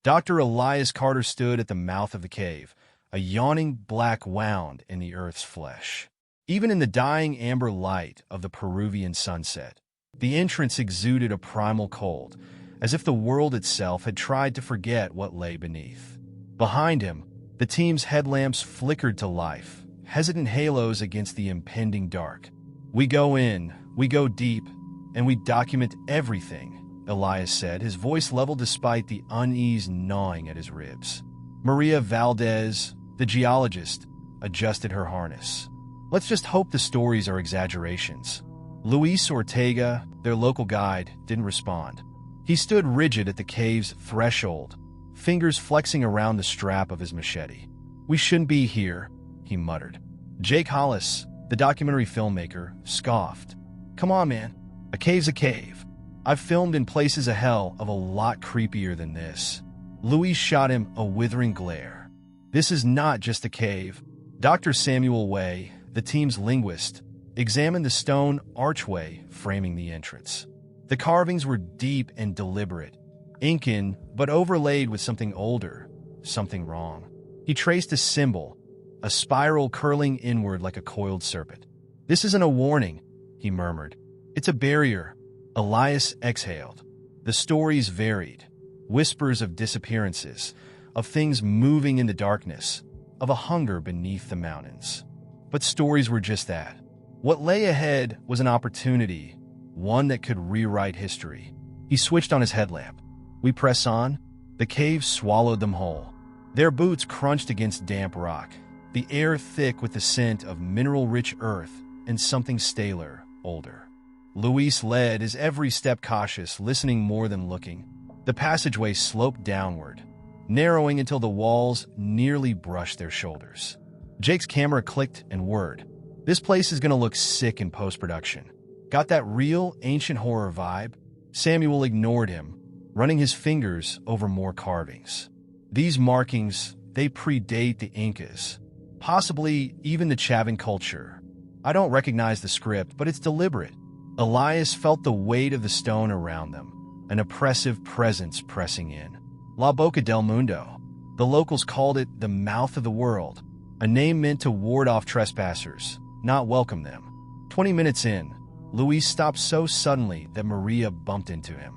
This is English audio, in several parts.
Dr. Elias Carter stood at the mouth of the cave, a yawning black wound in the earth's flesh. Even in the dying amber light of the Peruvian sunset, the entrance exuded a primal cold, as if the world itself had tried to forget what lay beneath. Behind him, the team's headlamps flickered to life, hesitant halos against the impending dark. "We go in, we go deep, and we document everything," Elias said, his voice level despite the unease gnawing at his ribs. Maria Valdez, the geologist, adjusted her harness. "Let's just hope the stories are exaggerations." Luis Ortega, their local guide, didn't respond. He stood rigid at the cave's threshold, fingers flexing around the strap of his machete. "We shouldn't be here," he muttered. Jake Hollis, the documentary filmmaker, scoffed. "Come on, man. A cave's a cave. I've filmed in places of hell of a lot creepier than this." Luis shot him a withering glare. "This is not just a cave." Dr. Samuel Way, the team's linguist, examined the stone archway framing the entrance. The carvings were deep and deliberate, Incan, but overlaid with something older, something wrong. He traced a symbol, a spiral curling inward like a coiled serpent. "This isn't a warning," he murmured. "It's a barrier." Elias exhaled. The stories varied. Whispers of disappearances, of things moving in the darkness, of a hunger beneath the mountains. But stories were just that. What lay ahead was an opportunity, one that could rewrite history. He switched on his headlamp. "We press on." The cave swallowed them whole. Their boots crunched against damp rock, the air thick with the scent of mineral-rich earth and something staler, older. Luis led, his every step cautious, listening more than looking. The passageway sloped downward, narrowing until the walls nearly brushed their shoulders. Jake's camera clicked and whirred. "This place is gonna look sick in post-production. Got that real ancient horror vibe?" Samuel ignored him, running his fingers over more carvings. "These markings, they predate the Incas, possibly even the Chavan culture. I don't recognize the script, but it's deliberate." Elias felt the weight of the stone around them, an oppressive presence pressing in. La Boca del Mundo. The locals called it the mouth of the world, a name meant to ward off trespassers, not welcome them. 20 minutes in, Luis stopped so suddenly that Maria bumped into him.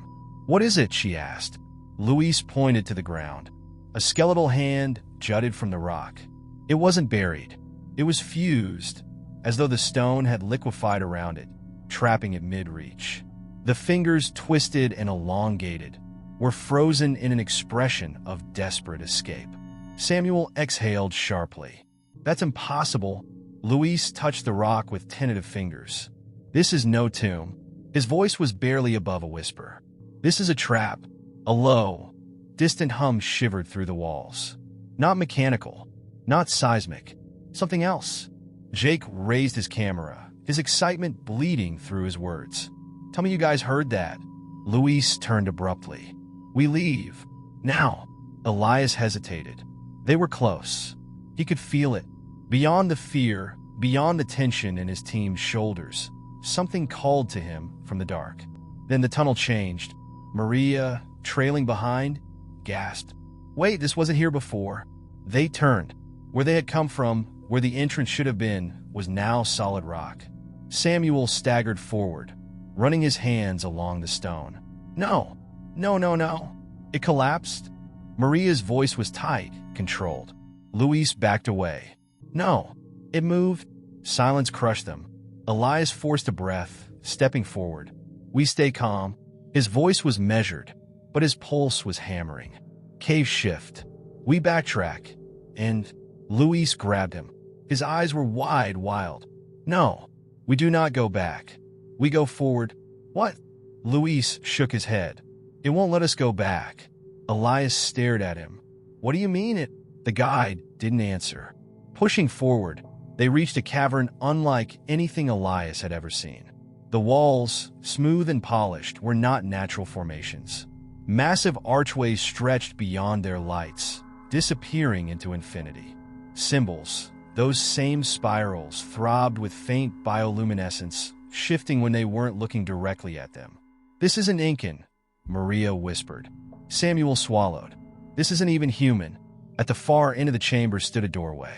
"What is it?" she asked. Luis pointed to the ground. A skeletal hand jutted from the rock. It wasn't buried. It was fused, as though the stone had liquefied around it, trapping it mid-reach. The fingers, twisted and elongated, were frozen in an expression of desperate escape. Samuel exhaled sharply. "That's impossible." Luis touched the rock with tentative fingers. "This is no tomb." His voice was barely above a whisper. "This is a trap." A low, distant hum shivered through the walls. Not mechanical, not seismic, something else. Jake raised his camera, his excitement bleeding through his words. "Tell me you guys heard that." Luis turned abruptly. "We leave. Now." Elias hesitated. They were close. He could feel it. Beyond the fear, beyond the tension in his team's shoulders, something called to him from the dark. Then the tunnel changed. Maria, trailing behind, gasped. "Wait, this wasn't here before." They turned. Where they had come from, where the entrance should have been, was now solid rock. Samuel staggered forward, running his hands along the stone. "No, no, no, no." It collapsed. Maria's voice was tight, controlled. Luis backed away. "No." It moved. Silence crushed them. Elias forced a breath, stepping forward. "We stay calm." His voice was measured, but his pulse was hammering. "Cave shift. We backtrack." And Luis grabbed him. His eyes were wide, wild. "No, we do not go back. We go forward." "What?" Luis shook his head. "It won't let us go back." Elias stared at him. "What do you mean it?" The guide didn't answer. Pushing forward, they reached a cavern unlike anything Elias had ever seen. The walls, smooth and polished, were not natural formations. Massive archways stretched beyond their lights, disappearing into infinity. Symbols, those same spirals, throbbed with faint bioluminescence, shifting when they weren't looking directly at them. "This isn't Incan," Maria whispered. Samuel swallowed. This isn't even human. At the far end of the chamber stood a doorway.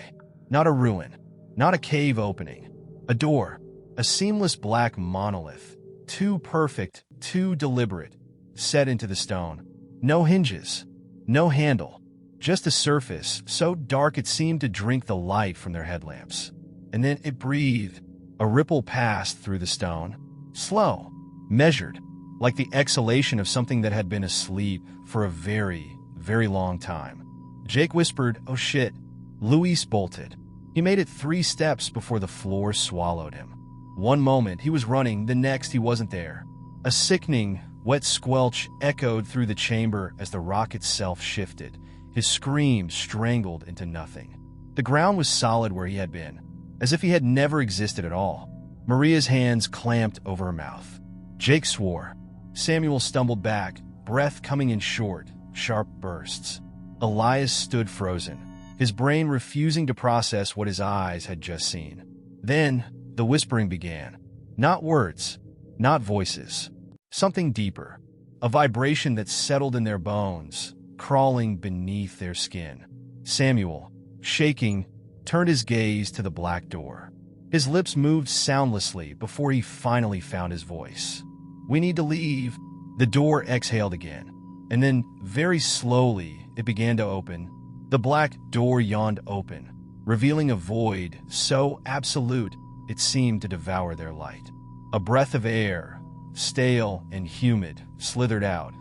Not a ruin, not a cave opening. A door, a seamless black monolith, too perfect, too deliberate, set into the stone. No hinges, no handle, just a surface so dark it seemed to drink the light from their headlamps. And then it breathed. A ripple passed through the stone, slow, measured, like the exhalation of something that had been asleep for a very, very long time. Jake whispered, "Oh shit." Luis bolted. He made it 3 steps before the floor swallowed him. One moment he was running, the next he wasn't there. A sickening, wet squelch echoed through the chamber as the rock itself shifted, his scream strangled into nothing. The ground was solid where he had been, as if he had never existed at all. Maria's hands clamped over her mouth. Jake swore. Samuel stumbled back, breath coming in short, sharp bursts. Elias stood frozen, his brain refusing to process what his eyes had just seen. Then, the whispering began. Not words, not voices. Something deeper. A vibration that settled in their bones, crawling beneath their skin. Samuel, shaking, turned his gaze to the black door. His lips moved soundlessly before he finally found his voice. "We need to leave." The door exhaled again, and then, very slowly, it began to open. The black door yawned open, revealing a void so absolute it seemed to devour their light. A breath of air, stale and humid, slithered out,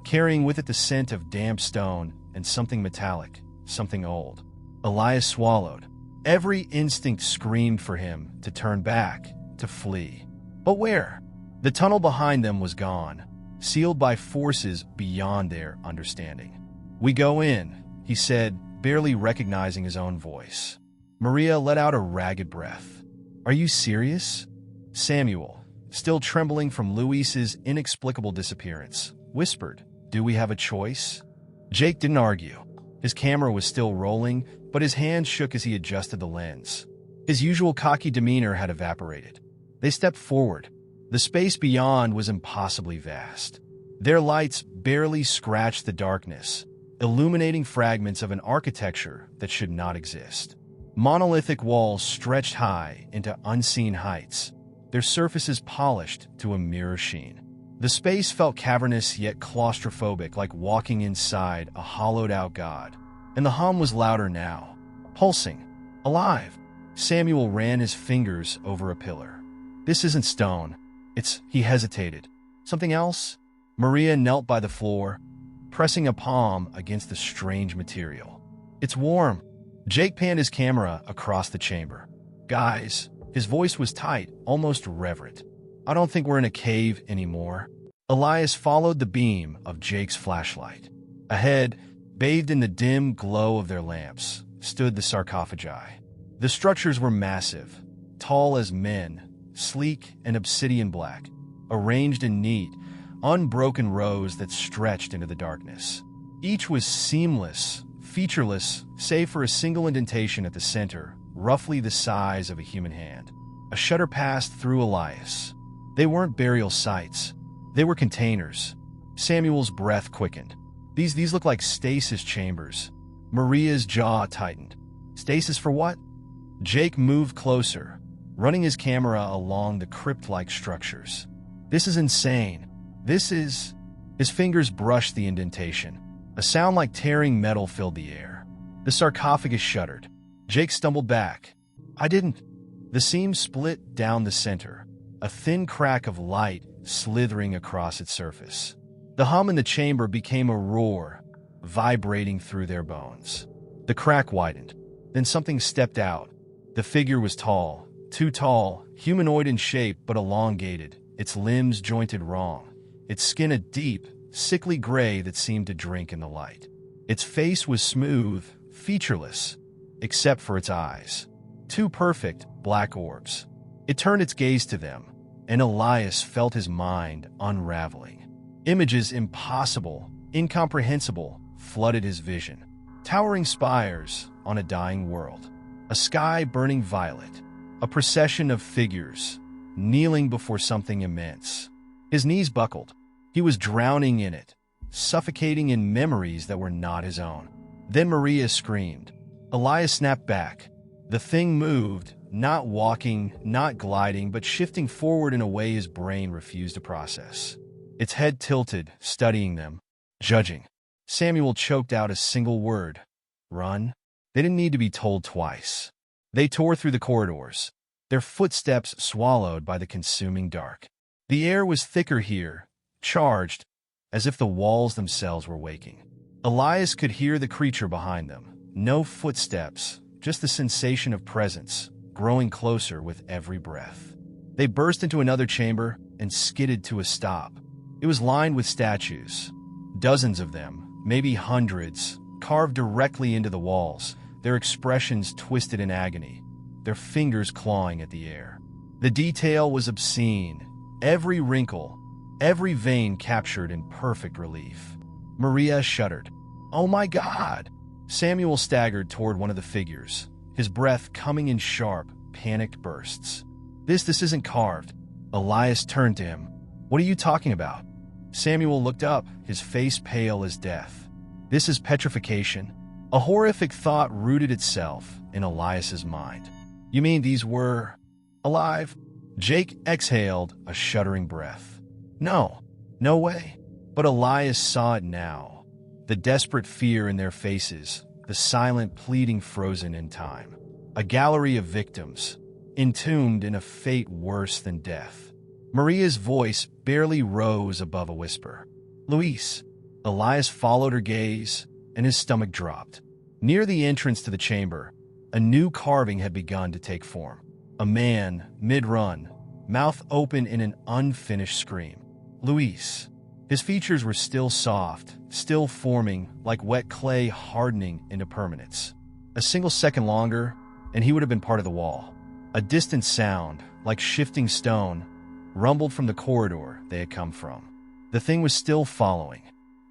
carrying with it the scent of damp stone and something metallic, something old. Elias swallowed. Every instinct screamed for him to turn back, to flee. But where? The tunnel behind them was gone, sealed by forces beyond their understanding. "We go in," he said, barely recognizing his own voice. Maria let out a ragged breath. "Are you serious?" Samuel, still trembling from Luis's inexplicable disappearance, whispered, "Do we have a choice?" Jake didn't argue. His camera was still rolling, but his hands shook as he adjusted the lens. His usual cocky demeanor had evaporated. They stepped forward. The space beyond was impossibly vast. Their lights barely scratched the darkness, illuminating fragments of an architecture that should not exist. Monolithic walls stretched high into unseen heights, their surfaces polished to a mirror sheen. The space felt cavernous yet claustrophobic, like walking inside a hollowed-out god. And the hum was louder now, pulsing, alive. Samuel ran his fingers over a pillar. "This isn't stone. He hesitated. "Something else?" Maria knelt by the floor, pressing a palm against the strange material. "It's warm." Jake panned his camera across the chamber. "Guys," his voice was tight, almost reverent. "I don't think we're in a cave anymore." Elias followed the beam of Jake's flashlight. Ahead, bathed in the dim glow of their lamps, stood the sarcophagi. The structures were massive, tall as men, sleek and obsidian black, arranged in neat, unbroken rows that stretched into the darkness. Each was seamless, featureless, save for a single indentation at the center, roughly the size of a human hand. A shudder passed through Elias. They weren't burial sites. They were containers. Samuel's breath quickened. These look like stasis chambers. Maria's jaw tightened. Stasis for what? Jake moved closer, running his camera along the crypt-like structures. "This is insane. This is..." His fingers brushed the indentation. A sound like tearing metal filled the air. The sarcophagus shuddered. Jake stumbled back. "I didn't..." The seam split down the center, a thin crack of light slithering across its surface. The hum in the chamber became a roar, vibrating through their bones. The crack widened. Then something stepped out. The figure was tall, too tall, humanoid in shape but elongated, its limbs jointed wrong, its skin a deep, sickly gray that seemed to drink in the light. Its face was smooth, featureless, except for its eyes. Two perfect, black orbs. It turned its gaze to them, and Elias felt his mind unraveling. Images impossible, incomprehensible, flooded his vision. Towering spires on a dying world. A sky burning violet. A procession of figures, kneeling before something immense. His knees buckled. He was drowning in it, suffocating in memories that were not his own. Then Maria screamed. Elias snapped back. The thing moved, not walking, not gliding, but shifting forward in a way his brain refused to process. Its head tilted, studying them, judging. Samuel choked out a single word. Run. They didn't need to be told twice. They tore through the corridors, their footsteps swallowed by the consuming dark. The air was thicker here, charged, as if the walls themselves were waking. Elias could hear the creature behind them. No footsteps, just the sensation of presence, growing closer with every breath. They burst into another chamber and skidded to a stop. It was lined with statues. Dozens of them, maybe hundreds, carved directly into the walls, their expressions twisted in agony, their fingers clawing at the air. The detail was obscene, every wrinkle, every vein captured in perfect relief. Maria shuddered. Oh my God! Samuel staggered toward one of the figures, his breath coming in sharp, panicked bursts. This isn't carved. Elias turned to him. What are you talking about? Samuel looked up, his face pale as death. This is petrification. A horrific thought rooted itself in Elias's mind. You mean these were alive? Jake exhaled a shuddering breath. No way. But Elias saw it now. The desperate fear in their faces, the silent pleading frozen in time. A gallery of victims, entombed in a fate worse than death. Maria's voice barely rose above a whisper. Luis. Elias followed her gaze, and his stomach dropped. Near the entrance to the chamber, a new carving had begun to take form. A man, mid-run, mouth open in an unfinished scream. Luis. His features were still soft, still forming, like wet clay hardening into permanence. A single second longer, and he would have been part of the wall. A distant sound, like shifting stone, rumbled from the corridor they had come from. The thing was still following.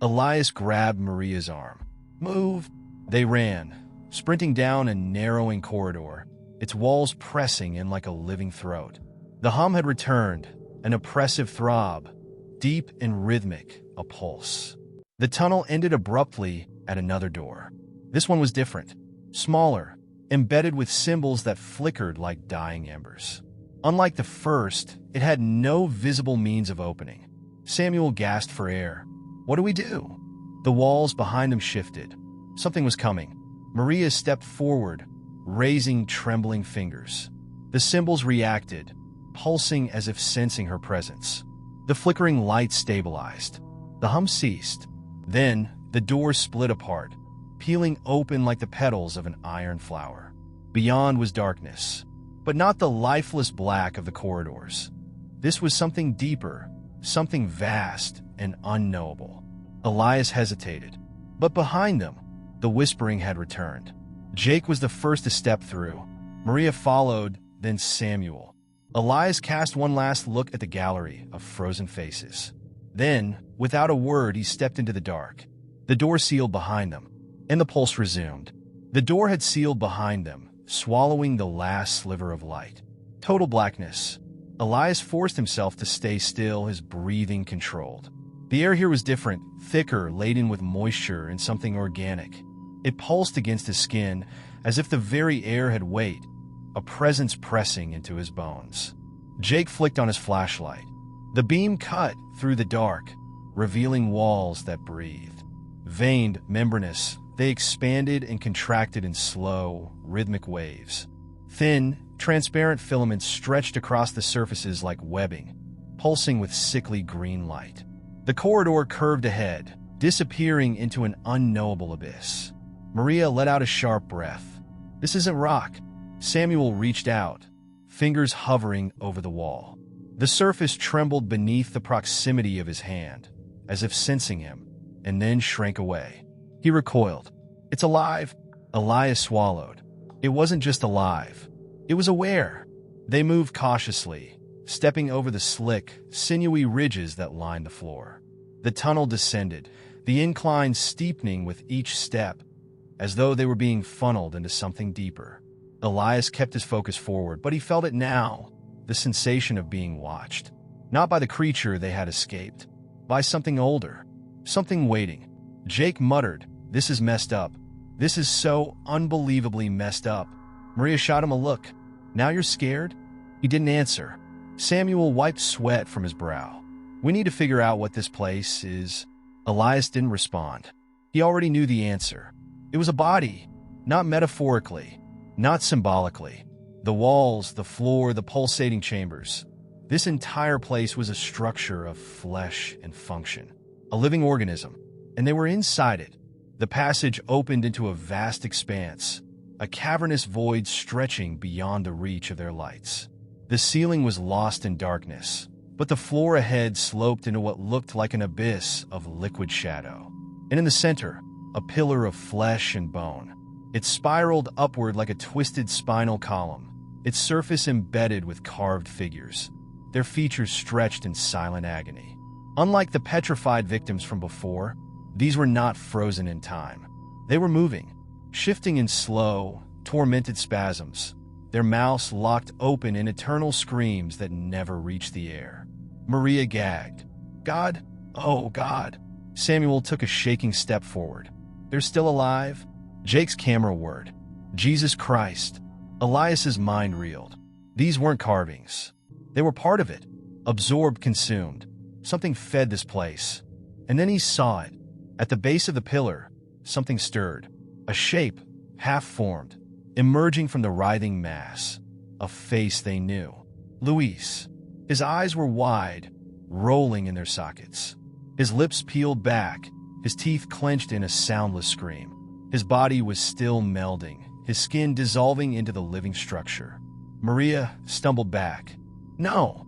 Elias grabbed Maria's arm. Move! They ran, sprinting down a narrowing corridor, its walls pressing in like a living throat. The hum had returned, an oppressive throb, deep and rhythmic, a pulse. The tunnel ended abruptly at another door. This one was different, smaller, embedded with symbols that flickered like dying embers. Unlike the first, it had no visible means of opening. Samuel gasped for air. What do we do? The walls behind them shifted. Something was coming. Maria stepped forward, raising trembling fingers. The symbols reacted, pulsing as if sensing her presence. The flickering light stabilized. The hum ceased. Then, the door split apart, peeling open like the petals of an iron flower. Beyond was darkness, but not the lifeless black of the corridors. This was something deeper, something vast and unknowable. Elias hesitated, but behind them, the whispering had returned. Jake was the first to step through. Maria followed, then Samuel. Elias cast one last look at the gallery of frozen faces. Then, without a word, he stepped into the dark. The door sealed behind them, and the pulse resumed. The door had sealed behind them, swallowing the last sliver of light. Total blackness. Elias forced himself to stay still, his breathing controlled. The air here was different, thicker, laden with moisture and something organic. It pulsed against his skin, as if the very air had weight, a presence pressing into his bones. Jake flicked on his flashlight. The beam cut through the dark, revealing walls that breathed. Veined, membranous, they expanded and contracted in slow, rhythmic waves. Thin, transparent filaments stretched across the surfaces like webbing, pulsing with sickly green light. The corridor curved ahead, disappearing into an unknowable abyss. Maria let out a sharp breath. This isn't rock. Samuel reached out, fingers hovering over the wall. The surface trembled beneath the proximity of his hand, as if sensing him, and then shrank away. He recoiled. It's alive. Elias swallowed. It wasn't just alive. It was aware. They moved cautiously, stepping over the slick, sinewy ridges that lined the floor. The tunnel descended, the incline steepening with each step, as though they were being funneled into something deeper. Elias kept his focus forward, but he felt it now, the sensation of being watched. Not by the creature they had escaped, by something older, Something waiting. Jake muttered, "This is messed up. This is so unbelievably messed up." Maria shot him a look. "Now you're scared?" He didn't answer. Samuel wiped sweat from his brow. "We need to figure out what this place is." Elias didn't respond. He already knew the answer. It was a body, not metaphorically, not symbolically. The walls, the floor, the pulsating chambers. This entire place was a structure of flesh and function, a living organism, and they were inside it. The passage opened into a vast expanse, a cavernous void stretching beyond the reach of their lights. The ceiling was lost in darkness, but the floor ahead sloped into what looked like an abyss of liquid shadow. And in the center, a pillar of flesh and bone. It spiraled upward like a twisted spinal column, its surface embedded with carved figures, their features stretched in silent agony. Unlike the petrified victims from before, these were not frozen in time. They were moving, shifting in slow, tormented spasms, their mouths locked open in eternal screams that never reached the air. Maria gagged. "God, oh God." Samuel took a shaking step forward. "They're still alive?" Jake's camera whirred. "Jesus Christ." Elias's mind reeled. These weren't carvings. They were part of it, absorbed, consumed. Something fed this place. And then he saw it. At the base of the pillar, something stirred. A shape, half-formed, emerging from the writhing mass. A face they knew. Luis. His eyes were wide, rolling in their sockets. His lips peeled back, his teeth clenched in a soundless scream. His body was still melding, his skin dissolving into the living structure. Maria stumbled back. No,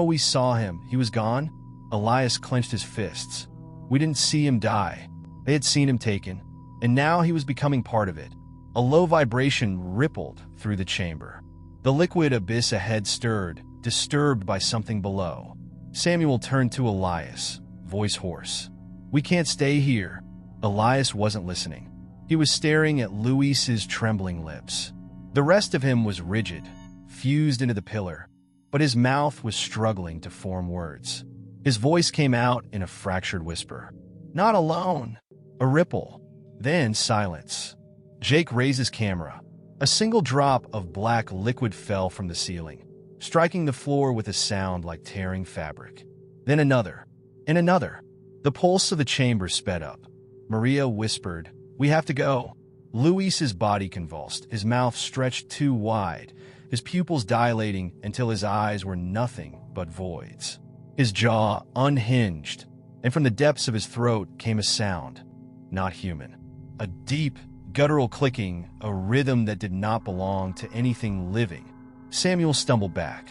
we saw him. He was gone." Elias clenched his fists. "We didn't see him die. They had seen him taken, and now he was becoming part of it." A low vibration rippled through the chamber. The liquid abyss ahead stirred, disturbed by something below. Samuel turned to Elias, voice hoarse. "We can't stay here." Elias wasn't listening. He was staring at Luis's trembling lips. The rest of him was rigid, fused into the pillar, but his mouth was struggling to form words. His voice came out in a fractured whisper. "Not alone." A ripple, then silence. Jake raised his camera. A single drop of black liquid fell from the ceiling, striking the floor with a sound like tearing fabric. Then another, and another. The pulse of the chamber sped up. Maria whispered, "We have to go." Luis's body convulsed, his mouth stretched too wide, his pupils dilating until his eyes were nothing but voids. His jaw unhinged, and from the depths of his throat came a sound, not human. A deep, guttural clicking, a rhythm that did not belong to anything living. Samuel stumbled back.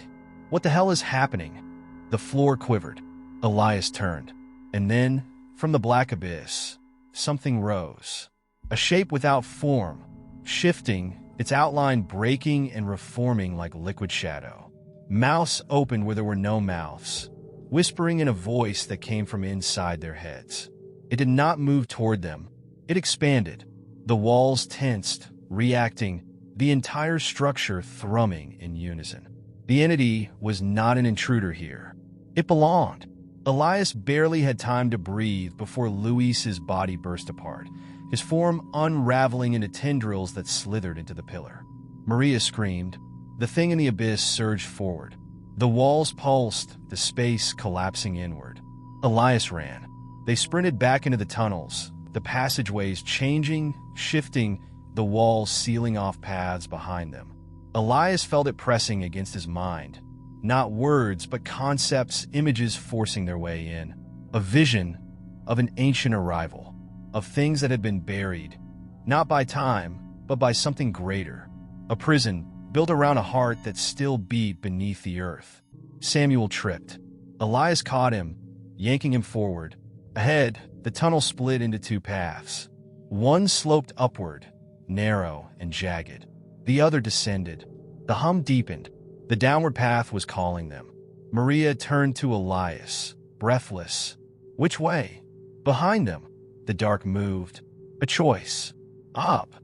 What the hell is happening? The floor quivered. Elias turned. And then, from the black abyss, something rose. A shape without form, shifting, its outline breaking and reforming like liquid shadow. Mouths opened where there were no mouths, whispering in a voice that came from inside their heads. It did not move toward them. It expanded. The walls tensed, reacting, the entire structure thrumming in unison. The entity was not an intruder here. It belonged. Elias barely had time to breathe before Luis's body burst apart, his form unraveling into tendrils that slithered into the pillar. Maria screamed. The thing in the abyss surged forward. The walls pulsed, the space collapsing inward. Elias ran. They sprinted back into the tunnels, the passageways changing, shifting, the walls sealing off paths behind them. Elias felt it pressing against his mind. Not words, but concepts, images forcing their way in. A vision of an ancient arrival, of things that had been buried, not by time, but by something greater. A prison built around a heart that still beat beneath the earth. Samuel tripped. Elias caught him, yanking him forward. Ahead, the tunnel split into two paths. One sloped upward, narrow and jagged. The other descended. The hum deepened. The downward path was calling them. Maria turned to Elias, breathless. Which way? Behind them, the dark moved. A choice. Up,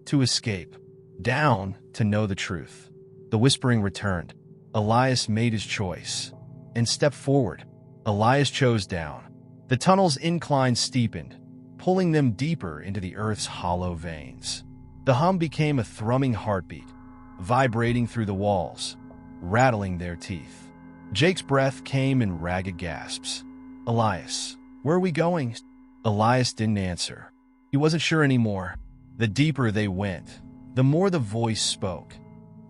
to escape. Down, to know the truth. The whispering returned. Elias made his choice and stepped forward. Elias chose down. The tunnel's incline steepened, pulling them deeper into the Earth's hollow veins. The hum became a thrumming heartbeat, vibrating through the walls, rattling their teeth. Jake's breath came in ragged gasps. "Elias, where are we going?" Elias didn't answer. He wasn't sure anymore. The deeper they went, the more the voice spoke.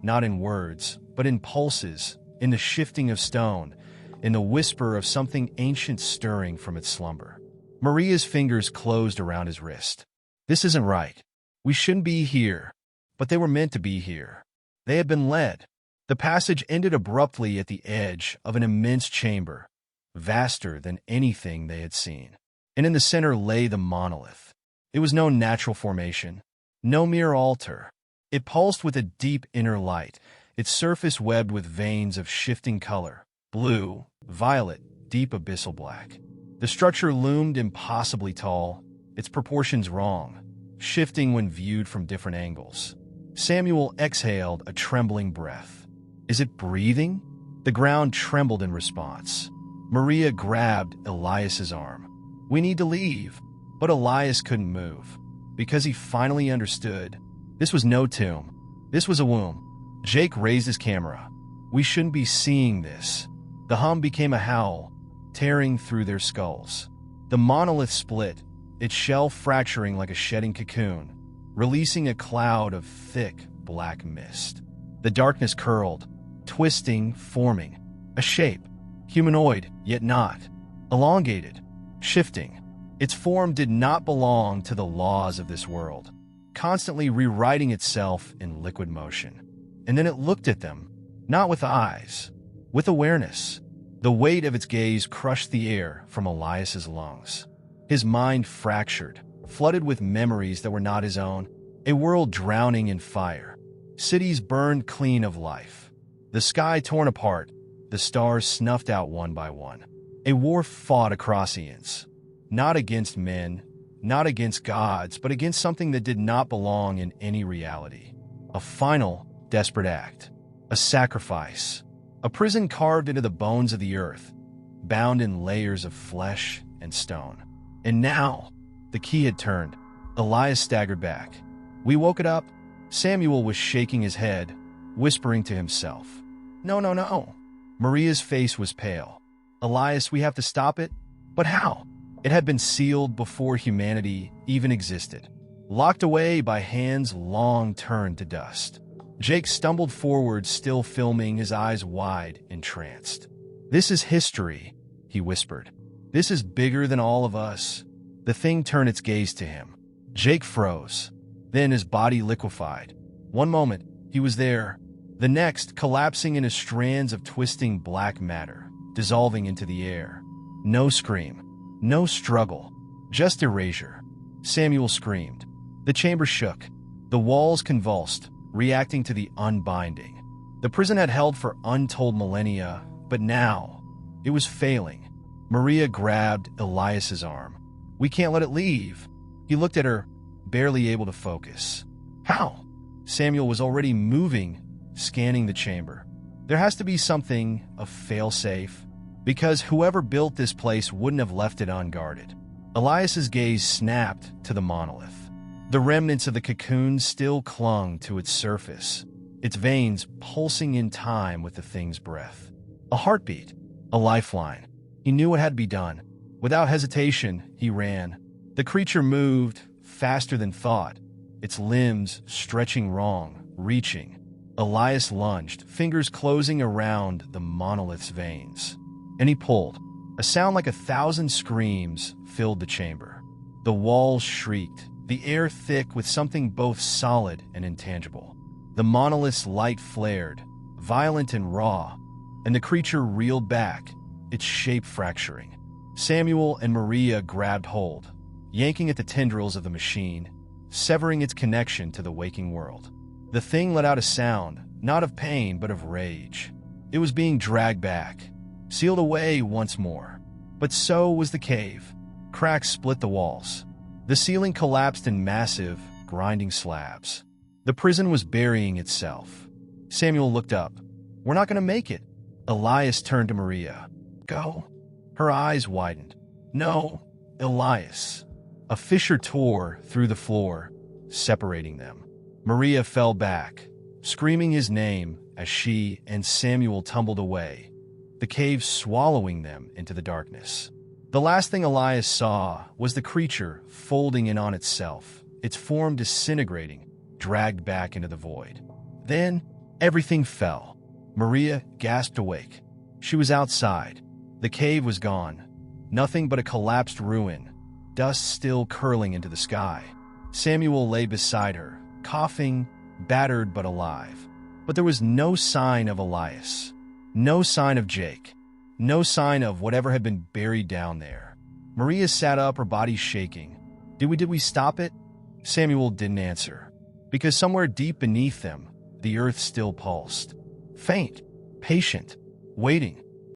Not in words, but in pulses, in the shifting of stone, in the whisper of something ancient stirring from its slumber. Maria's fingers closed around his wrist. "This isn't right. We shouldn't be here." But they were meant to be here. They had been led. The passage ended abruptly at the edge of an immense chamber, vaster than anything they had seen. And in the center lay the monolith. It was no natural formation, no mere altar. It pulsed with a deep inner light, its surface webbed with veins of shifting color, blue, violet, deep abyssal black. The structure loomed impossibly tall, its proportions wrong, shifting when viewed from different angles. Samuel exhaled a trembling breath. "Is it breathing?" The ground trembled in response. Maria grabbed Elias's arm. "We need to leave." But Elias couldn't move, because he finally understood. This was no tomb. This was a womb. Jake raised his camera. "We shouldn't be seeing this." The hum became a howl, tearing through their skulls. The monolith split, its shell fracturing like a shedding cocoon, releasing a cloud of thick, black mist. The darkness curled, twisting, forming. A shape. Humanoid, yet not. Elongated. Shifting. Its form did not belong to the laws of this world, constantly rewriting itself in liquid motion. And then it looked at them, not with eyes, with awareness. The weight of its gaze crushed the air from Elias's lungs. His mind fractured, flooded with memories that were not his own, a world drowning in fire. Cities burned clean of life. The sky torn apart, the stars snuffed out one by one. A war fought across eons. Not against men, not against gods, but against something that did not belong in any reality. A final, desperate act. A sacrifice. A prison carved into the bones of the earth, bound in layers of flesh and stone. And now, the key had turned. Elias staggered back. "We woke it up." Samuel was shaking his head, whispering to himself. "No, no, no." Maria's face was pale. "Elias, we have to stop it." But how? It had been sealed before humanity even existed, locked away by hands long turned to dust. Jake stumbled forward, still filming, his eyes wide, entranced. "This is history," he whispered. "This is bigger than all of us." The thing turned its gaze to him. Jake froze. Then his body liquefied. One moment, he was there. The next, collapsing into strands of twisting black matter, dissolving into the air. No scream. No struggle, just erasure. Samuel screamed. The chamber shook. The walls convulsed, reacting to the unbinding. The prison had held for untold millennia, but now, it was failing. Maria grabbed Elias's arm. "We can't let it leave." He looked at her, barely able to focus. "How?" Samuel was already moving, scanning the chamber. "There has to be something, a failsafe, because whoever built this place wouldn't have left it unguarded." Elias's gaze snapped to the monolith. The remnants of the cocoon still clung to its surface, its veins pulsing in time with the thing's breath. A heartbeat, a lifeline. He knew what had to be done. Without hesitation, he ran. The creature moved faster than thought, its limbs stretching wrong, reaching. Elias lunged, fingers closing around the monolith's veins. And he pulled. A sound like 1,000 screams filled the chamber. The walls shrieked, the air thick with something both solid and intangible. The monolith's light flared, violent and raw, and the creature reeled back, its shape fracturing. Samuel and Maria grabbed hold, yanking at the tendrils of the machine, severing its connection to the waking world. The thing let out a sound, not of pain but of rage. It was being dragged back, sealed away once more. But so was the cave. Cracks split the walls. The ceiling collapsed in massive, grinding slabs. The prison was burying itself. Samuel looked up. "We're not going to make it." Elias turned to Maria. "Go." Her eyes widened. No, Elias. A fissure tore through the floor, separating them. Maria fell back, screaming his name as she and Samuel tumbled away, the cave swallowing them into the darkness. The last thing Elias saw was the creature folding in on itself, its form disintegrating, dragged back into the void. Then, everything fell. Maria gasped awake. She was outside. The cave was gone. Nothing but a collapsed ruin, dust still curling into the sky. Samuel lay beside her, coughing, battered but alive. But there was no sign of Elias. No sign of Jake. No sign of whatever had been buried down there. Maria sat up, her body shaking. Did we stop it? Samuel didn't answer, because somewhere deep beneath them, the earth still pulsed. Faint, patient, waiting.